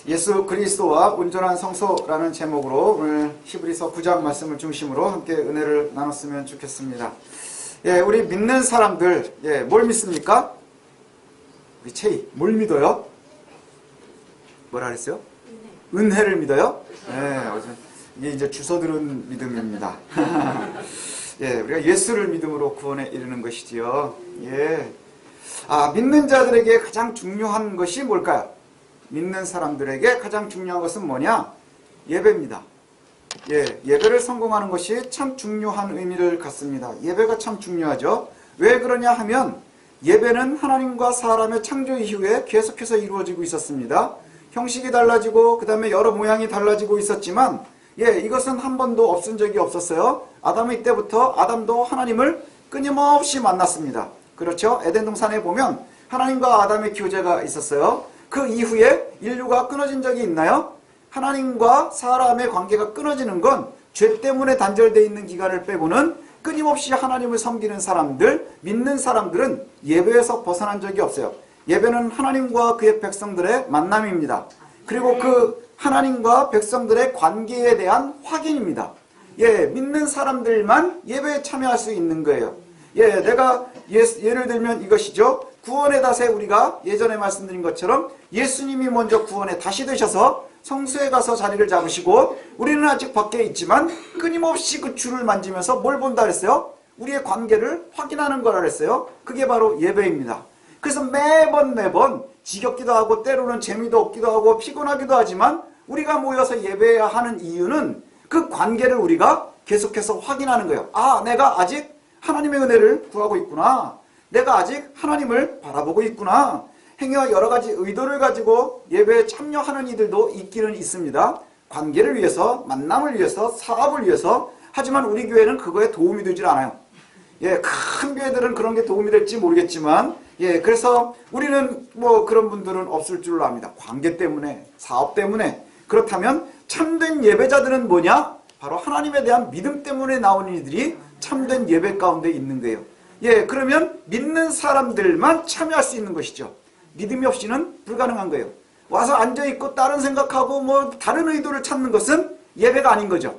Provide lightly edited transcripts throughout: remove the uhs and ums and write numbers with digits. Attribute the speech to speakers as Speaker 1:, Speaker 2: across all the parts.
Speaker 1: 예수 그리스도와 온전한 성소라는 제목으로 오늘 히브리서 9장 말씀을 중심으로 함께 은혜를 나눴으면 좋겠습니다. 우리 믿는 사람들, 뭘 믿습니까? 우리 체이, 뭘 믿어요? 뭐라 그랬어요? 은혜를 믿어요? 이게 이제 주워 들은 믿음입니다. 우리가 예수를 믿음으로 구원에 이르는 것이지요. 믿는 자들에게 가장 중요한 것이 뭘까요? 믿는 사람들에게 가장 중요한 것은 뭐냐? 예배입니다. 예배를 성공하는 것이 참 중요한 의미를 갖습니다. 예배가 참 중요하죠. 왜 그러냐 하면 예배는 하나님과 사람의 창조 이후에 계속해서 이루어지고 있었습니다. 형식이 달라지고 그 다음에 여러 모양이 달라지고 있었지만 이것은 한 번도 없은 적이 없었어요. 아담의 때부터 아담도 하나님을 끊임없이 만났습니다. 그렇죠? 에덴 동산에 보면 하나님과 아담의 교제가 있었어요. 그 이후에 인류가 끊어진 적이 있나요? 하나님과 사람의 관계가 끊어지는 건 죄 때문에 단절되어 있는 기간을 빼고는 끊임없이 하나님을 섬기는 사람들, 믿는 사람들은 예배에서 벗어난 적이 없어요. 예배는 하나님과 그의 백성들의 만남입니다. 그리고 그 하나님과 백성들의 관계에 대한 확인입니다. 믿는 사람들만 예배에 참여할 수 있는 거예요. 내가 예를 들면 이것이죠. 구원의 닷에 우리가 예전에 말씀드린 것처럼 예수님이 먼저 구원의 닷이 되셔서 성소에 가서 자리를 잡으시고 우리는 아직 밖에 있지만 끊임없이 그 줄을 만지면서 뭘 본다 그랬어요? 우리의 관계를 확인하는 거라 그랬어요. 그게 바로 예배입니다. 그래서 매번 지겹기도 하고 때로는 재미도 없기도 하고 피곤하기도 하지만 우리가 모여서 예배해야 하는 이유는 그 관계를 우리가 계속해서 확인하는 거예요. 내가 아직 하나님의 은혜를 구하고 있구나. 내가 아직 하나님을 바라보고 있구나. 행여와 여러 가지 의도를 가지고 예배에 참여하는 이들도 있기는 있습니다. 관계를 위해서, 만남을 위해서, 사업을 위해서. 하지만 우리 교회는 그거에 도움이 되질 않아요. 큰 교회들은 그런 게 도움이 될지 모르겠지만 그래서 우리는 그런 분들은 없을 줄로 압니다. 관계 때문에, 사업 때문에. 그렇다면 참된 예배자들은 뭐냐? 바로 하나님에 대한 믿음 때문에 나오는 이들이 참된 예배 가운데 있는 거예요. 그러면 믿는 사람들만 참여할 수 있는 것이죠. 믿음이 없이는 불가능한 거예요. 와서 앉아있고 다른 생각하고 다른 의도를 찾는 것은 예배가 아닌 거죠.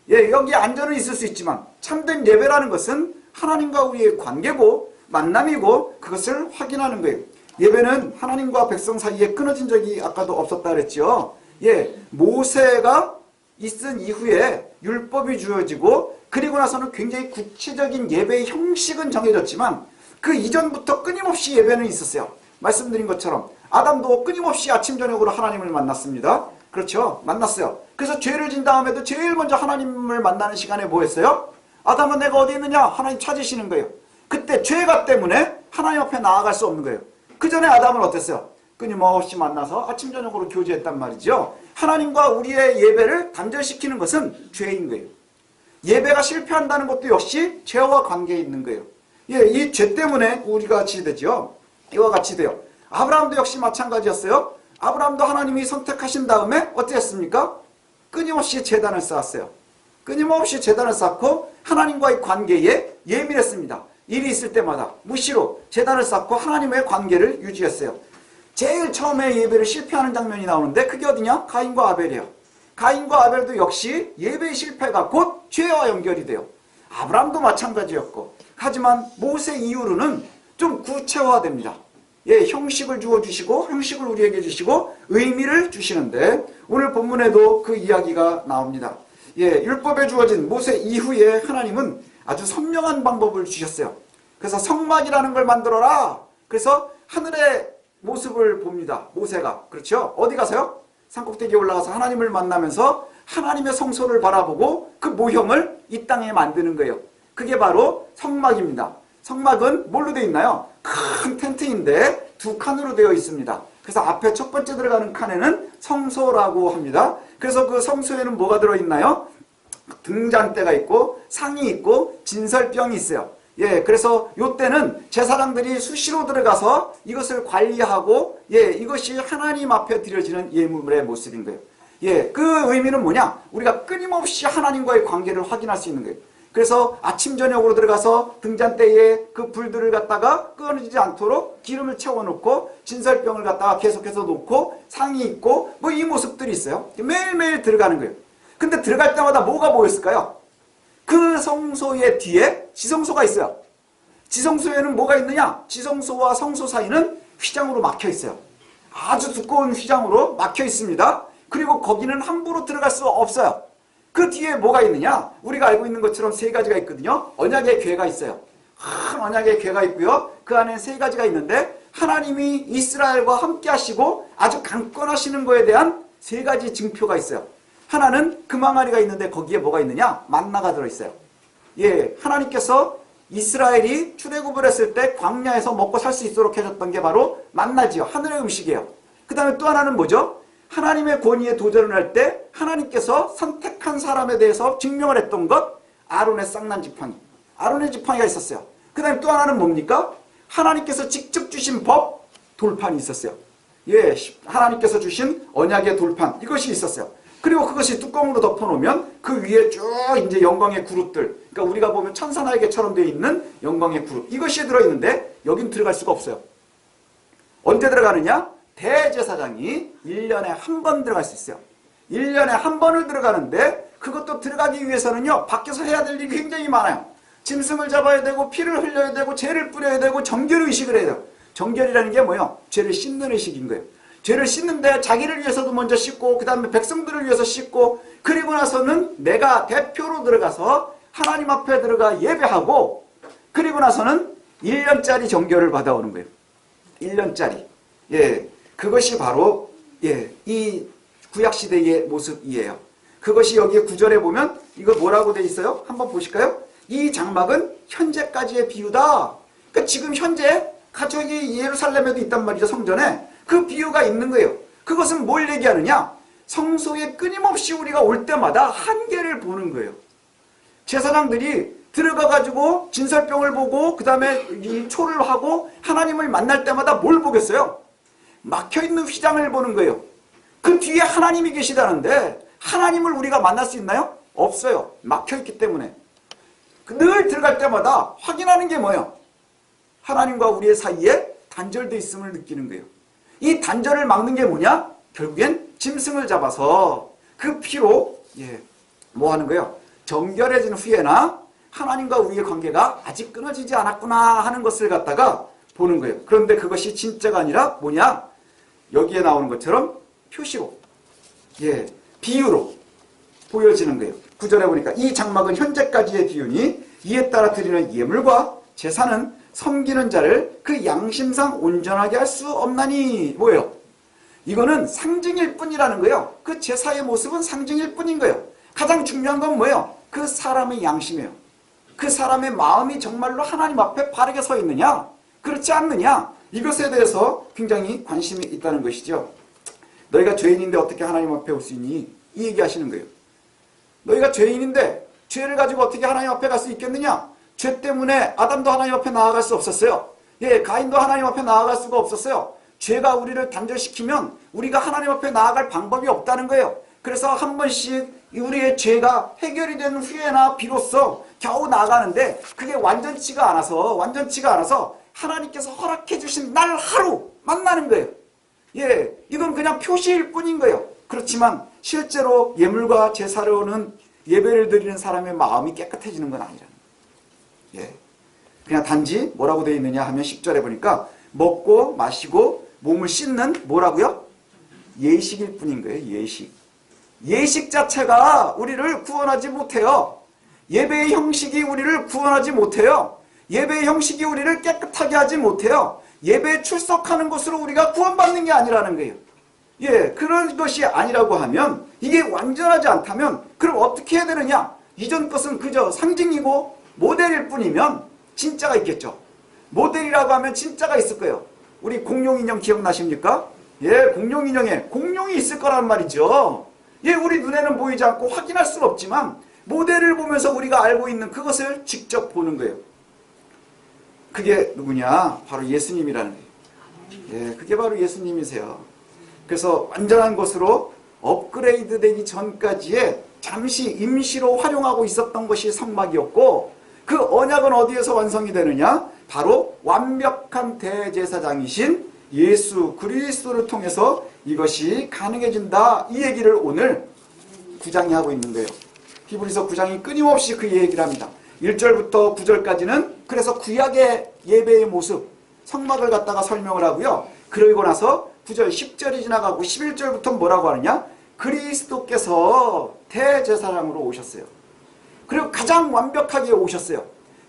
Speaker 1: 여기 앉아는 있을 수 있지만 참된 예배라는 것은 하나님과 우리의 관계고 만남이고 그것을 확인하는 거예요. 예배는 하나님과 백성 사이에 끊어진 적이 아까도 없었다 그랬죠. 모세가 있은 이후에 율법이 주어지고 그리고 나서는 굉장히 구체적인 예배의 형식은 정해졌지만 그 이전부터 끊임없이 예배는 있었어요. 말씀드린 것처럼 아담도 끊임없이 아침 저녁으로 하나님을 만났습니다. 그렇죠? 만났어요. 그래서 죄를 진 다음에도 제일 먼저 하나님을 만나는 시간에 뭐 했어요? 아담은 내가 어디 있느냐? 하나님 찾으시는 거예요. 그때 죄가 때문에 하나님 앞에 나아갈 수 없는 거예요. 그 전에 아담은 어땠어요? 끊임없이 만나서 아침 저녁으로 교제했단 말이죠. 하나님과 우리의 예배를 단절시키는 것은 죄인 거예요. 예배가 실패한다는 것도 역시 죄와 관계에 있는 거예요. 이 죄 때문에 우리가 같이 되죠. 이와 같이 돼요. 아브라함도 역시 마찬가지였어요. 아브라함도 하나님이 선택하신 다음에 어떻게 했습니까? 끊임없이 제단을 쌓았어요. 끊임없이 제단을 쌓고 하나님과의 관계에 예민했습니다. 일이 있을 때마다 무시로 제단을 쌓고 하나님의 관계를 유지했어요. 제일 처음에 예배를 실패하는 장면이 나오는데 그게 어디냐? 가인과 아벨이에요. 가인과 아벨도 역시 예배의 실패가 곧 죄와 연결이 돼요. 아브라함도 마찬가지였고 하지만 모세 이후로는 좀 구체화됩니다. 형식을 주어주시고 형식을 우리에게 주시고 의미를 주시는데 오늘 본문에도 그 이야기가 나옵니다. 율법에 주어진 모세 이후에 하나님은 아주 선명한 방법을 주셨어요. 그래서 성막이라는 걸 만들어라. 그래서 하늘의 모습을 봅니다. 모세가. 그렇죠? 어디 가서요? 산꼭대기에 올라가서 하나님을 만나면서 하나님의 성소를 바라보고 그 모형을 이 땅에 만드는 거예요. 그게 바로 성막입니다. 성막은 뭘로 되어 있나요? 큰 텐트인데 두 칸으로 되어 있습니다. 그래서 앞에 첫 번째 들어가는 칸에는 성소라고 합니다. 그래서 그 성소에는 뭐가 들어있나요? 등잔대가 있고 상이 있고 진설병이 있어요. 그래서 요때는 제사장들이 수시로 들어가서 이것을 관리하고 이것이 하나님 앞에 드려지는 예물의 모습인 거예요. 그 의미는 뭐냐? 우리가 끊임없이 하나님과의 관계를 확인할 수 있는 거예요. 그래서 아침 저녁으로 들어가서 등잔대에 그 불들을 갖다가 끊어지지 않도록 기름을 채워놓고 진설병을 갖다가 계속해서 놓고 상이 있고 뭐 이 모습들이 있어요. 매일매일 들어가는 거예요. 근데 들어갈 때마다 뭐가 보였을까요? 그 성소의 뒤에 지성소가 있어요. 지성소에는 뭐가 있느냐? 지성소와 성소 사이는 휘장으로 막혀 있어요. 아주 두꺼운 휘장으로 막혀 있습니다. 그리고 거기는 함부로 들어갈 수 없어요. 그 뒤에 뭐가 있느냐? 우리가 알고 있는 것처럼 세 가지가 있거든요. 언약의 궤가 있어요. 큰 언약의 궤가 있고요. 그 안에 세 가지가 있는데 하나님이 이스라엘과 함께 하시고 아주 강권하시는 거에 대한 세 가지 증표가 있어요. 하나는 금항아리가 있는데 거기에 뭐가 있느냐? 만나가 들어있어요. 예, 하나님께서 이스라엘이 출애굽을 했을 때 광야에서 먹고 살 수 있도록 해줬던 게 바로 만나지요. 하늘의 음식이에요. 그 다음에 또 하나는 뭐죠? 하나님의 권위에 도전을 할 때 하나님께서 선택한 사람에 대해서 증명을 했던 것, 아론의 쌍난 지팡이. 아론의 지팡이가 있었어요. 그 다음에 또 하나는 뭡니까? 하나님께서 직접 주신 법, 돌판이 있었어요. 예, 하나님께서 주신 언약의 돌판, 이것이 있었어요. 그리고 그것이 뚜껑으로 덮어놓으면 그 위에 쭉 이제 영광의 그룹들, 그러니까 우리가 보면 천사날개처럼 되어 있는 영광의 그룹, 이것이 들어있는데 여긴 들어갈 수가 없어요. 언제 들어가느냐? 대제사장이 1년에 한 번 들어갈 수 있어요. 1년에 한 번을 들어가는데 그것도 들어가기 위해서는요, 밖에서 해야 될 일이 굉장히 많아요. 짐승을 잡아야 되고 피를 흘려야 되고 죄를 뿌려야 되고 정결의식을 해야 돼요. 정결이라는 게 뭐예요? 죄를 씻는 의식인 거예요. 죄를 씻는데 자기를 위해서도 먼저 씻고 그 다음에 백성들을 위해서 씻고 그리고 나서는 내가 대표로 들어가서 하나님 앞에 들어가 예배하고 그리고 나서는 1년짜리 정결을 받아오는 거예요. 1년짜리. 예, 그것이 바로 이 구약시대의 모습이에요. 그것이 여기에 9절에 보면 이거 뭐라고 돼 있어요? 한번 보실까요? 이 장막은 현재까지의 비유다. 그러니까 지금 현재 가족이 예루살렘에도 있단 말이죠. 성전에. 그 비유가 있는 거예요. 그것은 뭘 얘기하느냐? 성소에 끊임없이 우리가 올 때마다 한계를 보는 거예요. 제사장들이 들어가가지고 진설병을 보고 그 다음에 이 초를 하고 하나님을 만날 때마다 뭘 보겠어요? 막혀있는 휘장을 보는 거예요. 그 뒤에 하나님이 계시다는데 하나님을 우리가 만날 수 있나요? 없어요. 막혀있기 때문에. 늘 들어갈 때마다 확인하는 게 뭐예요? 하나님과 우리의 사이에 단절되어 있음을 느끼는 거예요. 이 단절을 막는 게 뭐냐? 결국엔 짐승을 잡아서 그 피로 뭐 하는 거예요? 정결해진 후에나 하나님과 우리의 관계가 아직 끊어지지 않았구나 하는 것을 갖다가 보는 거예요. 그런데 그것이 진짜가 아니라 뭐냐? 여기에 나오는 것처럼 표시로, 비유로 보여지는 거예요. 9절에 보니까 이 장막은 현재까지의 비유니 이에 따라 드리는 예물과 제사는 섬기는 자를 그 양심상 온전하게 할 수 없나니. 뭐예요? 이거는 상징일 뿐이라는 거예요. 그 제사의 모습은 상징일 뿐인 거예요. 가장 중요한 건 뭐예요? 그 사람의 양심이에요. 그 사람의 마음이 정말로 하나님 앞에 바르게 서 있느냐, 그렇지 않느냐, 이것에 대해서 굉장히 관심이 있다는 것이죠. 너희가 죄인인데 어떻게 하나님 앞에 올 수 있니? 이 얘기 하시는 거예요. 너희가 죄인인데 죄를 가지고 어떻게 하나님 앞에 갈 수 있겠느냐? 죄 때문에 아담도 하나님 앞에 나아갈 수 없었어요. 가인도 하나님 앞에 나아갈 수가 없었어요. 죄가 우리를 단절시키면 우리가 하나님 앞에 나아갈 방법이 없다는 거예요. 그래서 한 번씩 우리의 죄가 해결이 된 후에나 비로소 겨우 나아가는데 그게 완전치가 않아서 하나님께서 허락해 주신 날 하루 만나는 거예요. 이건 그냥 표시일 뿐인 거예요. 그렇지만 실제로 예물과 제사로는 예배를 드리는 사람의 마음이 깨끗해지는 건 아니라는 거예요. 그냥 단지 뭐라고 되어 있느냐 하면 10절에 보니까 먹고 마시고 몸을 씻는 뭐라고요? 예식일 뿐인 거예요. 예식 자체가 우리를 구원하지 못해요. 예배의 형식이 우리를 구원하지 못해요. 예배의 형식이 우리를 깨끗하게 하지 못해요. 예배에 출석하는 것으로 우리가 구원받는 게 아니라는 거예요. 그런 것이 아니라고 하면, 이게 완전하지 않다면 그럼 어떻게 해야 되느냐? 이전 것은 그저 상징이고 모델일 뿐이면 진짜가 있겠죠. 모델이라고 하면 진짜가 있을 거예요. 우리 공룡인형 기억나십니까? 공룡인형에 공룡이 있을 거란 말이죠. 우리 눈에는 보이지 않고 확인할 수는 없지만 모델을 보면서 우리가 알고 있는 그것을 직접 보는 거예요. 그게 누구냐? 바로 예수님이라는 거예요. 그게 바로 예수님이세요. 그래서 완전한 것으로 업그레이드 되기 전까지의 잠시 임시로 활용하고 있었던 것이 성막이었고, 그 언약은 어디에서 완성이 되느냐? 바로 완벽한 대제사장이신 예수 그리스도를 통해서 이것이 가능해진다. 이 얘기를 오늘 9장이 하고 있는 거예요. 히브리서 9장이 끊임없이 그 얘기를 합니다. 1절부터 9절까지는 그래서 구약의 예배의 모습, 성막을 갖다가 설명을 하고요. 그러고 나서 9절, 10절이 지나가고 11절부터 뭐라고 하느냐? 그리스도께서 대제사장으로 오셨어요. 그리고 가장 완벽하게 오셨어요.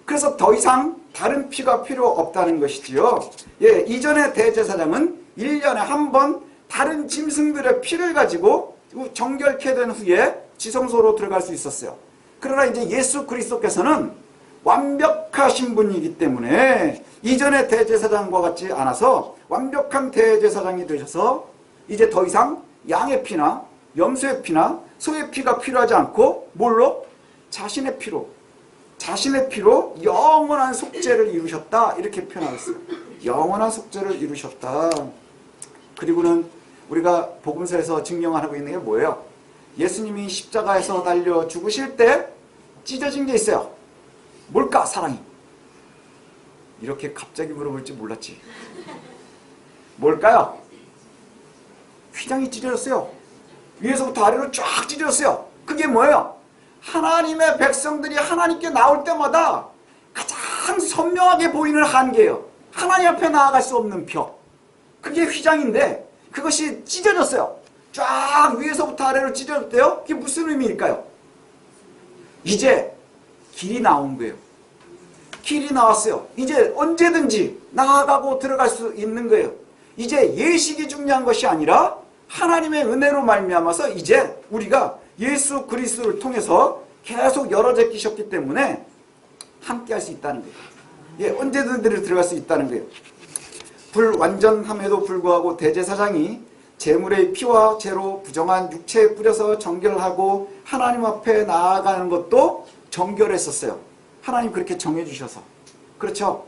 Speaker 1: 그래서 더 이상 다른 피가 필요 없다는 것이지요. 예, 이전의 대제사장은 1년에 한 번 다른 짐승들의 피를 가지고 정결케 된 후에 지성소로 들어갈 수 있었어요. 그러나 이제 예수 그리스도께서는 완벽하신 분이기 때문에 이전의 대제사장과 같지 않아서 완벽한 대제사장이 되셔서 이제 더 이상 양의 피나 염소의 피나 소의 피가 필요하지 않고 뭘로? 자신의 피로 영원한 속죄를 이루셨다. 이렇게 표현하였어요. 영원한 속죄를 이루셨다. 그리고는 우리가 복음서에서 증명하고 있는 게 뭐예요? 예수님이 십자가에서 달려 죽으실 때 찢어진 게 있어요. 뭘까? 사랑이. 이렇게 갑자기 물어볼 줄 몰랐지. 뭘까요? 휘장이 찢어졌어요. 위에서부터 아래로 쫙 찢어졌어요. 그게 뭐예요? 하나님의 백성들이 하나님께 나올 때마다 가장 선명하게 보이는 한계예요. 하나님 앞에 나아갈 수 없는 벽. 그게 휘장인데 그것이 찢어졌어요. 쫙 위에서부터 아래로 찢어졌대요. 그게 무슨 의미일까요? 이제 길이 나온 거예요. 길이 나왔어요. 이제 언제든지 나아가고 들어갈 수 있는 거예요. 이제 예식이 중요한 것이 아니라 하나님의 은혜로 말미암아서 이제 우리가 예수 그리스도를 통해서 계속 열어제끼셨기 때문에 함께 할 수 있다는 거예요. 예, 언제든지 들어갈 수 있다는 거예요. 불완전함에도 불구하고 대제사장이 제물의 피와 제로 부정한 육체에 뿌려서 정결하고 하나님 앞에 나아가는 것도 정결했었어요. 하나님 그렇게 정해주셔서. 그렇죠?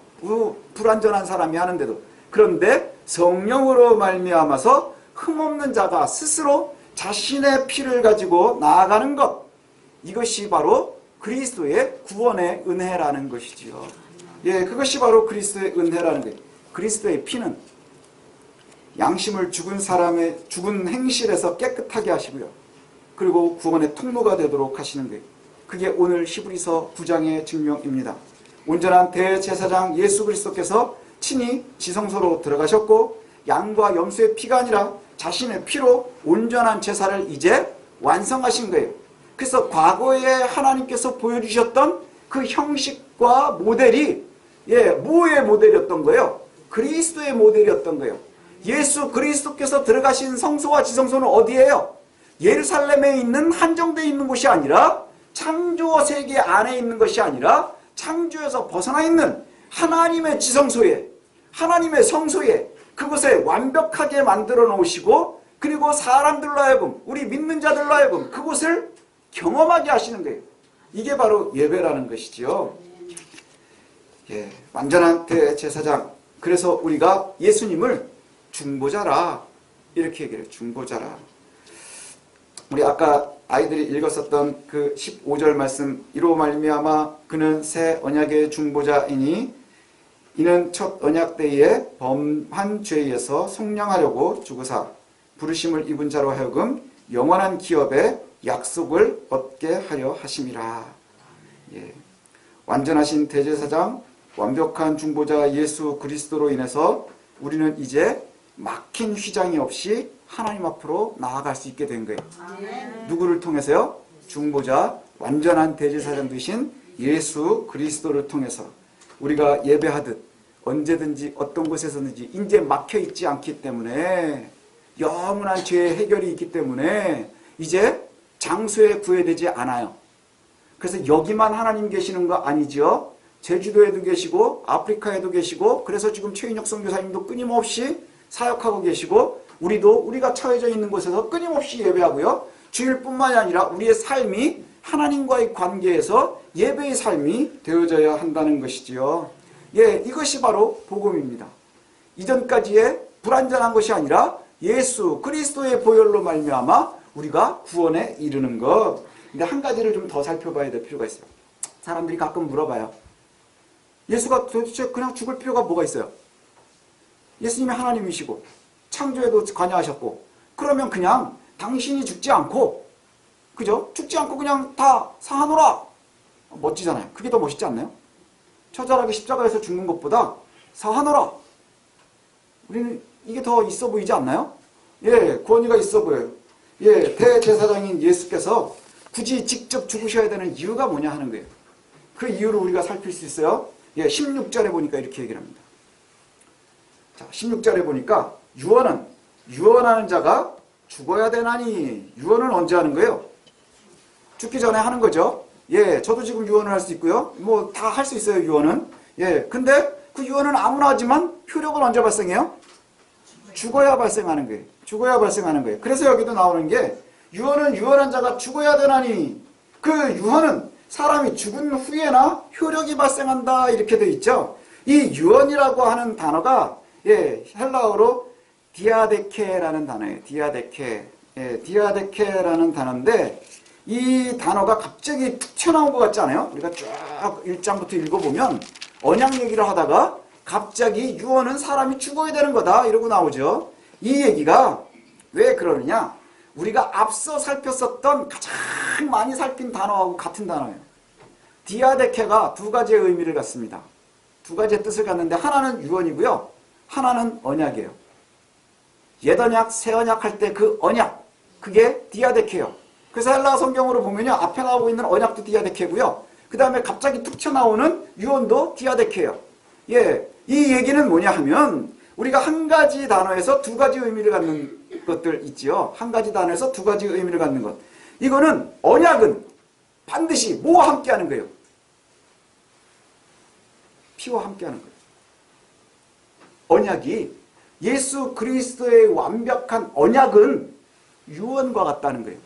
Speaker 1: 불완전한 사람이 하는데도. 그런데 성령으로 말미암아서 흠없는 자가 스스로 자신의 피를 가지고 나아가는 것, 이것이 바로 그리스도의 구원의 은혜라는 것이지요. 예, 그것이 바로 그리스도의 은혜라는 거예요. 그리스도의 피는 양심을 죽은 사람의 죽은 행실에서 깨끗하게 하시고요. 그리고 구원의 통로가 되도록 하시는 거예요. 그게 오늘 히브리서 9장의 증명입니다. 온전한 대제사장 예수 그리스도께서 친히 지성소로 들어가셨고 양과 염소의 피가 아니라 자신의 피로 온전한 제사를 이제 완성하신 거예요. 그래서 과거에 하나님께서 보여주셨던 그 형식과 모델이 뭐의 모델이었던 거예요? 그리스도의 모델이었던 거예요. 예수 그리스도께서 들어가신 성소와 지성소는 어디예요? 예루살렘에 있는 한정되어 있는 곳이 아니라 창조 세계 안에 있는 것이 아니라 창조에서 벗어나 있는 하나님의 지성소에, 하나님의 성소에 그것에 완벽하게 만들어 놓으시고 그리고 사람들로 하여금, 우리 믿는 자들로 하여금 그곳을 경험하게 하시는 거예요. 이게 바로 예배라는 것이지요. 예, 완전한 대제사장. 그래서 우리가 예수님을 중보자라 이렇게 얘기해요. 중보자라. 우리 아까 아이들이 읽었었던 그 15절 말씀, 이로 말미암아 그는 새 언약의 중보자이니 이는 첫 언약 때에 범한 죄에서 속량하려고 죽으사 부르심을 입은 자로 하여금 영원한 기업의 약속을 얻게 하려 하심이라. 예. 완전하신 대제사장, 완벽한 중보자 예수 그리스도로 인해서 우리는 이제 막힌 휘장이 없이 하나님 앞으로 나아갈 수 있게 된 거예요. 누구를 통해서요? 중보자, 완전한 대제사장 되신 예수 그리스도를 통해서 우리가 예배하듯 언제든지 어떤 곳에서든지 이제 막혀있지 않기 때문에 영원한 죄의 해결이 있기 때문에 이제 장소에 구애되지 않아요. 그래서 여기만 하나님 계시는 거 아니죠? 제주도에도 계시고 아프리카에도 계시고 그래서 지금 최인혁 선교사님도 끊임없이 사역하고 계시고 우리가 처해져 있는 곳에서 끊임없이 예배하고요. 주일뿐만이 아니라 우리의 삶이 하나님과의 관계에서 예배의 삶이 되어져야 한다는 것이지요. 예, 이것이 바로 복음입니다. 이전까지의 불완전한 것이 아니라 예수 그리스도의 보혈로 말미암아 우리가 구원에 이르는 것. 근데 한 가지를 좀 더 살펴봐야 될 필요가 있어요. 사람들이 가끔 물어봐요. 예수가 도대체 그냥 죽을 필요가 뭐가 있어요? 예수님이 하나님이시고 창조에도 관여하셨고 그러면 그냥 당신이 죽지 않고 그죠? 죽지 않고 그냥 다 사하노라. 멋지잖아요. 그게 더 멋있지 않나요? 처절하게 십자가에서 죽는 것보다 사하노라. 우리는 이게 더 있어 보이지 않나요? 예, 권위가 있어 보여요. 예, 대제사장인 예수께서 굳이 직접 죽으셔야 되는 이유가 뭐냐 하는 거예요. 그 이유를 우리가 살필 수 있어요. 예, 16절에 보니까 이렇게 얘기를 합니다. 자, 16절에 보니까 유언하는 자가 죽어야 되나니. 유언은 언제 하는 거예요? 죽기 전에 하는 거죠. 예, 저도 지금 유언을 할 수 있고요. 뭐 다 할 수 있어요, 유언은. 예, 근데 그 유언은 아무나 하지만 효력은 언제 발생해요? 죽어야 발생하는 거예요. 죽어야 발생하는 거예요. 그래서 여기도 나오는 게 유언은 유언한 자가 죽어야 되나니. 그 유언은 사람이 죽은 후에나 효력이 발생한다 이렇게 되어 있죠. 이 유언이라고 하는 단어가 예, 헬라어로 디아데케라는 단어예요. 디아데케. 예, 디아데케라는 단어인데 이 단어가 갑자기 툭 튀어나온 것 같지 않아요? 우리가 쭉 1장부터 읽어보면 언약 얘기를 하다가 갑자기 유언은 사람이 죽어야 되는 거다 이러고 나오죠. 이 얘기가 왜 그러느냐? 우리가 앞서 살폈었던 가장 많이 살핀 단어하고 같은 단어예요. 디아데케가 두 가지의 의미를 갖습니다. 두 가지의 뜻을 갖는데 하나는 유언이고요. 하나는 언약이에요. 옛 언약, 새 언약 할 때 그 언약, 그게 디아데케예요. 그래서 헬라어 성경으로 보면요. 앞에 나오고 있는 언약도 디아데케고요. 그 다음에 갑자기 툭 튀어나오는 유언도 디아데케예요. 예, 이 얘기는 뭐냐 하면 우리가 한 가지 단어에서 두 가지 의미를 갖는 것들 있지요. 한 가지 단어에서 두 가지 의미를 갖는 것. 이거는 언약은 반드시 뭐와 함께 하는 거예요? 피와 함께 하는 거예요. 언약이 예수 그리스도의 완벽한 언약은 유언과 같다는 거예요.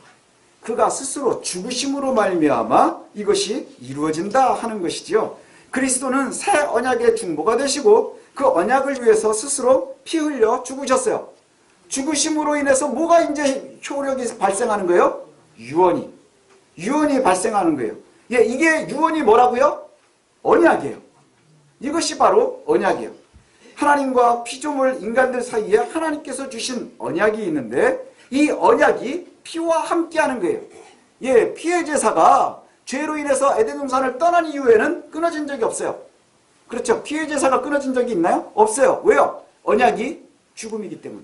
Speaker 1: 그가 스스로 죽으심으로 말미암아 이것이 이루어진다 하는 것이지요. 그리스도는 새 언약의 중보가 되시고 그 언약을 위해서 스스로 피 흘려 죽으셨어요. 죽으심으로 인해서 뭐가 이제 효력이 발생하는 거예요? 유언이 발생하는 거예요. 예, 이게 유언이 뭐라고요? 언약이에요. 이것이 바로 언약이에요. 하나님과 피조물 인간들 사이에 하나님께서 주신 언약이 있는데 이 언약이 피와 함께하는 거예요. 예, 피의 제사가 죄로 인해서 에덴 동산을 떠난 이후에는 끊어진 적이 없어요. 그렇죠? 피의 제사가 끊어진 적이 있나요? 없어요. 왜요? 언약이 죽음이기 때문에.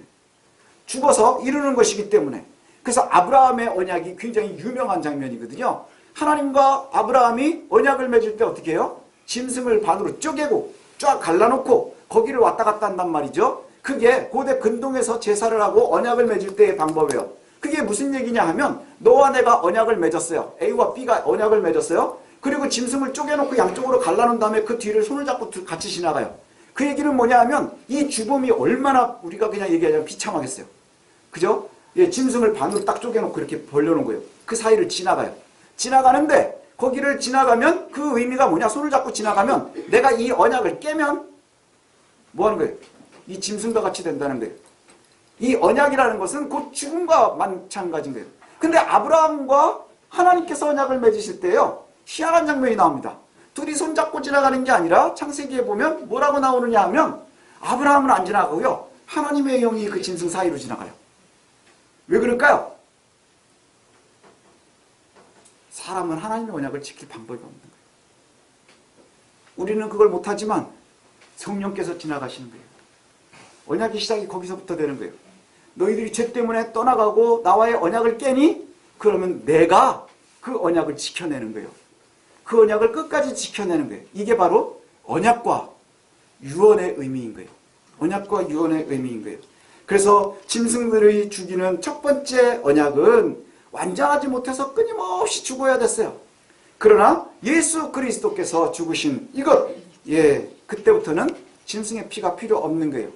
Speaker 1: 죽어서 이루는 것이기 때문에. 그래서 아브라함의 언약이 굉장히 유명한 장면이거든요. 하나님과 아브라함이 언약을 맺을 때 어떻게 해요? 짐승을 반으로 쪼개고 쫙 갈라놓고 거기를 왔다 갔다 한단 말이죠. 그게 고대 근동에서 제사를 하고 언약을 맺을 때의 방법이에요. 그게 무슨 얘기냐 하면 너와 내가 언약을 맺었어요. A와 B가 언약을 맺었어요. 그리고 짐승을 쪼개놓고 양쪽으로 갈라놓은 다음에 그 뒤를 손을 잡고 같이 지나가요. 그 얘기는 뭐냐 하면 이 죽음이 얼마나 우리가 그냥 얘기하자면 비참하겠어요. 그죠? 예, 짐승을 반으로 딱 쪼개놓고 이렇게 벌려놓은 거예요. 그 사이를 지나가요. 지나가는데 거기를 지나가면 그 의미가 뭐냐? 손을 잡고 지나가면 내가 이 언약을 깨면 뭐 하는 거예요? 이 짐승과 같이 된다는 거예요. 이 언약이라는 것은 곧 죽음과 마찬가지인 거예요. 근데 아브라함과 하나님께서 언약을 맺으실 때요. 희한한 장면이 나옵니다. 둘이 손잡고 지나가는 게 아니라 창세기에 보면 뭐라고 나오느냐 하면 아브라함은 안 지나가고요. 하나님의 영이 그 짐승 사이로 지나가요. 왜 그럴까요? 사람은 하나님의 언약을 지킬 방법이 없는 거예요. 우리는 그걸 못하지만 성령께서 지나가시는 거예요. 언약의 시작이 거기서부터 되는 거예요. 너희들이 죄 때문에 떠나가고 나와의 언약을 깨니? 그러면 내가 그 언약을 지켜내는 거예요. 그 언약을 끝까지 지켜내는 거예요. 이게 바로 언약과 유언의 의미인 거예요. 언약과 유언의 의미인 거예요. 그래서 짐승들의 죽이는 첫 번째 언약은 완전하지 못해서 끊임없이 죽어야 됐어요. 그러나 예수 그리스도께서 죽으신 이것, 예, 그때부터는 짐승의 피가 필요 없는 거예요.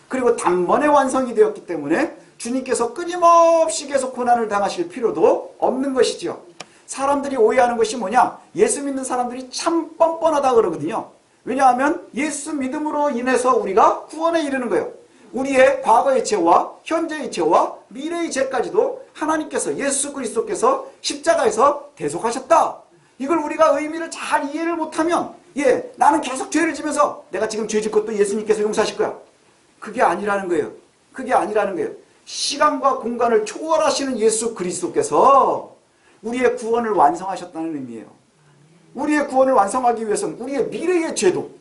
Speaker 1: 그리고 단번에 완성이 되었기 때문에 주님께서 끊임없이 계속 고난을 당하실 필요도 없는 것이죠. 사람들이 오해하는 것이 뭐냐? 예수 믿는 사람들이 참 뻔뻔하다 그러거든요. 왜냐하면 예수 믿음으로 인해서 우리가 구원에 이르는 거예요. 우리의 과거의 죄와 현재의 죄와 미래의 죄까지도 하나님께서 예수 그리스도께서 십자가에서 대속하셨다. 이걸 우리가 의미를 잘 이해를 못하면 나는 계속 죄를 지면서 내가 지금 죄 짓고 또 예수님께서 용서하실 거야. 그게 아니라는 거예요. 그게 아니라는 거예요. 시간과 공간을 초월하시는 예수 그리스도께서 우리의 구원을 완성하셨다는 의미예요. 우리의 구원을 완성하기 위해서는 우리의 미래의 죄도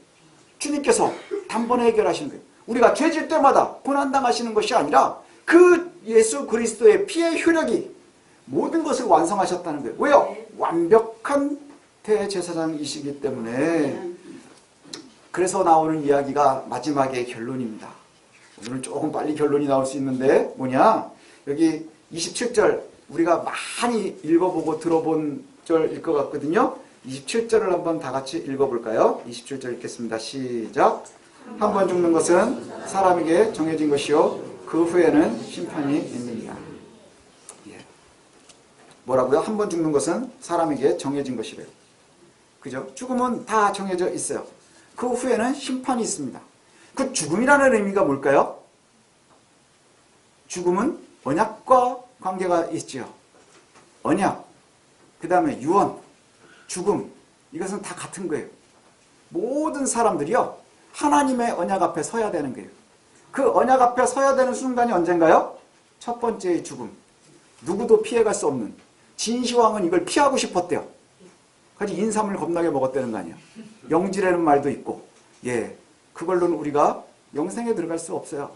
Speaker 1: 주님께서 단번에 해결하시는 거예요. 우리가 죄질 때마다 고난당하시는 것이 아니라 그 예수 그리스도의 피의 효력이 모든 것을 완성하셨다는 거예요. 왜요? 완벽한 대제사장이시기 때문에. 그래서 나오는 이야기가 마지막에 결론입니다. 오늘은 조금 빨리 결론이 나올 수 있는데 뭐냐? 여기 27절 우리가 많이 읽어보고 들어본 절일 것 같거든요. 27절을 한번 다 같이 읽어볼까요? 27절 읽겠습니다. 시작. 한 번 죽는 것은 사람에게 정해진 것이요 그 후에는 심판이 있느니라. 뭐라고요? 한 번 죽는 것은 사람에게 정해진 것이래요. 그죠? 죽음은 다 정해져 있어요. 그 후에는 심판이 있습니다. 그 죽음이라는 의미가 뭘까요? 죽음은 언약과 관계가 있죠. 언약, 그 다음에 유언, 죽음, 이것은 다 같은 거예요. 모든 사람들이요 하나님의 언약 앞에 서야 되는 거예요. 그 언약 앞에 서야 되는 순간이 언젠가요? 첫 번째의 죽음. 누구도 피해갈 수 없는. 진시황은 이걸 피하고 싶었대요. 그래서 인삼을 겁나게 먹었다는 거 아니에요. 영지라는 말도 있고. 그걸로는 우리가 영생에 들어갈 수 없어요.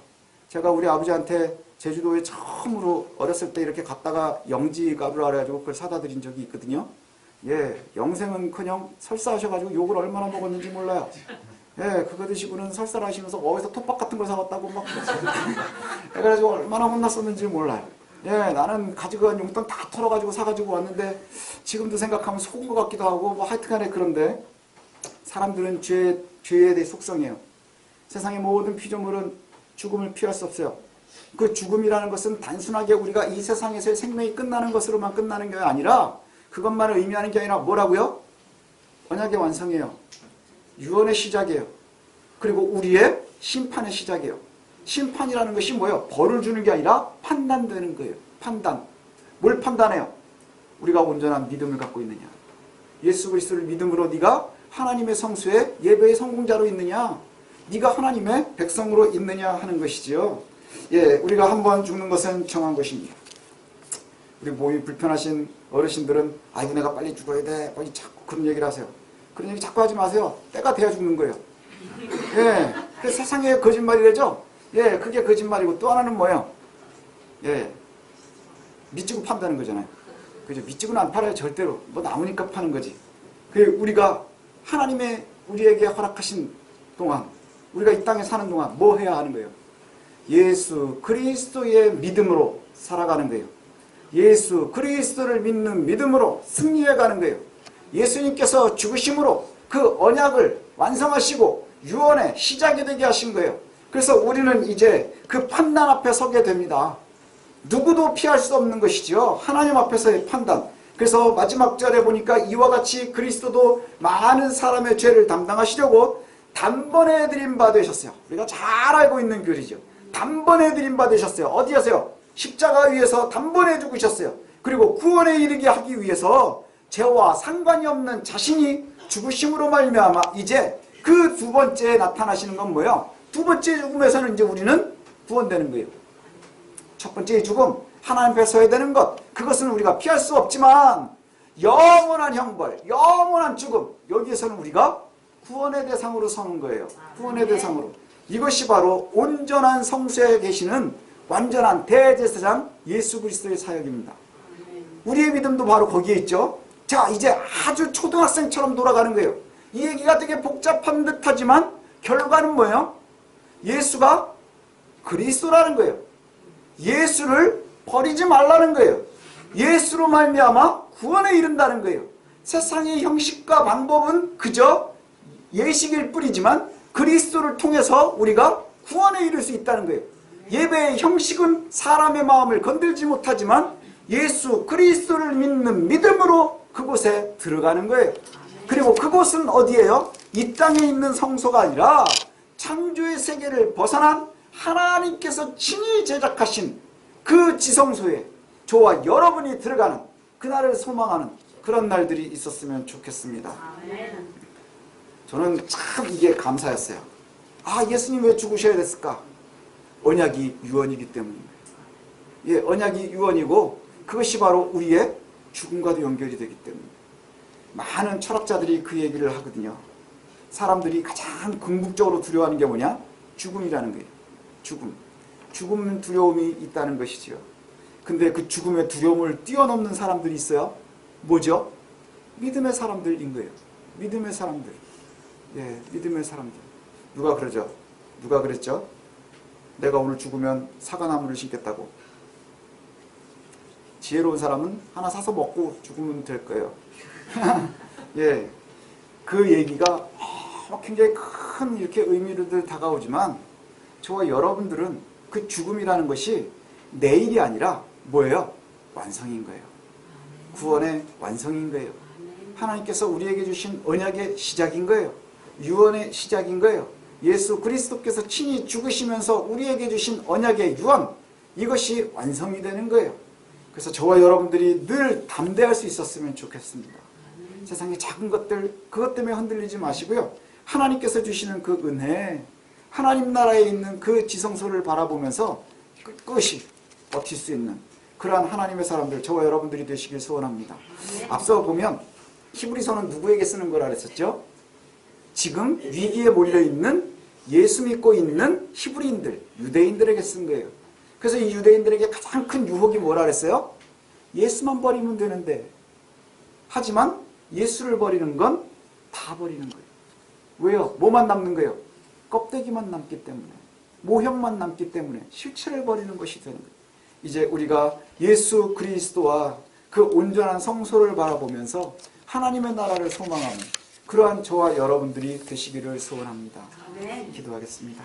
Speaker 1: 제가 우리 아버지한테 제주도에 처음으로 어렸을 때 이렇게 갔다가 영지가루라 그래가지고 그걸 사다 드린 적이 있거든요. 영생은커녕 설사하셔가지고 욕을 얼마나 먹었는지 몰라요. 그거 드시고는 설사를 하시면서 어디서 톱밥 같은 걸 사왔다고 막 그래가지고 얼마나 혼났었는지 몰라요. 나는 가지고 간 용돈 다 털어가지고 사가지고 왔는데 지금도 생각하면 속은 것 같기도 하고 뭐 하여튼간에 그런데 사람들은 죄에 대해 속성이에요. 세상의 모든 피조물은 죽음을 피할 수 없어요. 그 죽음이라는 것은 단순하게 우리가 이 세상에서의 생명이 끝나는 것으로만 끝나는 게 아니라 그것만을 의미하는 게 아니라 뭐라고요? 언약의 완성이에요. 유언의 시작이에요. 그리고 우리의 심판의 시작이에요. 심판이라는 것이 뭐예요? 벌을 주는 게 아니라 판단되는 거예요. 판단. 뭘 판단해요? 우리가 온전한 믿음을 갖고 있느냐. 예수 그리스도를 믿음으로 네가 하나님의 성수의 예배의 성공자로 있느냐. 네가 하나님의 백성으로 있느냐 하는 것이지요. 우리가 한 번 죽는 것은 정한 것입니다. 우리 몸이 불편하신 어르신들은 아이고 내가 빨리 죽어야 돼. 자꾸 그런 얘기를 하세요. 그런 얘기 자꾸 하지 마세요. 때가 돼야 죽는 거예요. 그 세상에 거짓말이래죠. 그게 거짓말이고 또 하나는 뭐예요? 믿지고 판다는 거잖아요. 그죠? 믿지고는 안 팔아요. 절대로. 뭐 나오니까 파는 거지. 우리가 하나님의 우리에게 허락하신 동안 우리가 이 땅에 사는 동안 뭐 해야 하는 거예요? 예수 그리스도의 믿음으로 살아가는 거예요. 예수 그리스도를 믿는 믿음으로 승리해 가는 거예요. 예수님께서 죽으심으로 그 언약을 완성하시고 유언의 시작이 되게 하신 거예요. 그래서 우리는 이제 그 판단 앞에 서게 됩니다. 누구도 피할 수 없는 것이죠. 하나님 앞에서의 판단. 그래서 마지막 절에 보니까 이와 같이 그리스도도 많은 사람의 죄를 담당하시려고 단번에 드린 바 되셨어요. 우리가 잘 알고 있는 글이죠. 단번에 드린 바 되셨어요. 어디에서요? 십자가 위에서 단번에 죽으셨어요. 그리고 구원에 이르게 하기 위해서 죄와 상관이 없는 자신이 죽으심으로 말미암아 이제 그 두 번째에 나타나시는 건 뭐예요? 두 번째 죽음에서는 이제 우리는 구원되는 거예요. 첫 번째의 죽음, 하나님 앞에 서야 되는 것, 그것은 우리가 피할 수 없지만 영원한 형벌, 영원한 죽음, 여기에서는 우리가 구원의 대상으로 서는 거예요. 구원의 대상으로. 이것이 바로 온전한 성소에 계시는 완전한 대제사장 예수 그리스도의 사역입니다. 우리의 믿음도 바로 거기에 있죠. 자, 이제 아주 초등학생처럼 돌아가는 거예요. 이 얘기가 되게 복잡한 듯하지만 결과는 뭐예요? 예수가 그리스도라는 거예요. 예수를 버리지 말라는 거예요. 예수로 말미암아 구원에 이른다는 거예요. 세상의 형식과 방법은 그저 예식일 뿐이지만 그리스도를 통해서 우리가 구원에 이를 수 있다는 거예요. 예배의 형식은 사람의 마음을 건들지 못하지만 예수 그리스도를 믿는 믿음으로 그곳에 들어가는 거예요. 그리고 그곳은 어디예요? 이 땅에 있는 성소가 아니라 창조의 세계를 벗어난 하나님께서 친히 제작하신 그 지성소에 저와 여러분이 들어가는 그날을 소망하는 그런 날들이 있었으면 좋겠습니다. 저는 참 이게 감사였어요. 아, 예수님 왜 죽으셔야 됐을까? 언약이 유언이기 때문입니다. 예, 언약이 유언이고 그것이 바로 우리의 죽음과도 연결이 되기 때문에 많은 철학자들이 그 얘기를 하거든요. 사람들이 가장 궁극적으로 두려워하는 게 뭐냐? 죽음이라는 거예요. 죽음 두려움이 있다는 것이죠. 근데 그 죽음의 두려움을 뛰어넘는 사람들이 있어요. 뭐죠? 믿음의 사람들인 거예요. 믿음의 사람들. 예, 믿음의 사람들. 누가 그러죠? 누가 그랬죠? 내가 오늘 죽으면 사과나무를 심겠다고. 지혜로운 사람은 하나 사서 먹고 죽으면 될 거예요. 예, 그 얘기가 굉장히 큰 이렇게 의미를 다가오지만 저와 여러분들은 그 죽음이라는 것이 내일이 아니라 뭐예요? 완성인 거예요. 구원의 완성인 거예요. 하나님께서 우리에게 주신 언약의 시작인 거예요. 유언의 시작인 거예요. 예수 그리스도께서 친히 죽으시면서 우리에게 주신 언약의 유언, 이것이 완성이 되는 거예요. 그래서 저와 여러분들이 늘 담대할 수 있었으면 좋겠습니다. 세상의 작은 것들, 그것 때문에 흔들리지 마시고요. 하나님께서 주시는 그 은혜, 하나님 나라에 있는 그 지성소를 바라보면서 끝끝이 버틸 수 있는 그러한 하나님의 사람들, 저와 여러분들이 되시길 소원합니다. 앞서 보면 히브리서는 누구에게 쓰는 거라 그랬었죠? 지금 위기에 몰려있는 예수 믿고 있는 히브리인들, 유대인들에게 쓴 거예요. 그래서 이 유대인들에게 가장 큰 유혹이 뭐라 그랬어요? 예수만 버리면 되는데, 하지만 예수를 버리는 건 다 버리는 거예요. 왜요? 뭐만 남는 거예요? 껍데기만 남기 때문에, 모형만 남기 때문에 실체를 버리는 것이 되는 거예요. 이제 우리가 예수 그리스도와 그 온전한 성소를 바라보면서 하나님의 나라를 소망하는 그러한 저와 여러분들이 되시기를 소원합니다. 기도하겠습니다.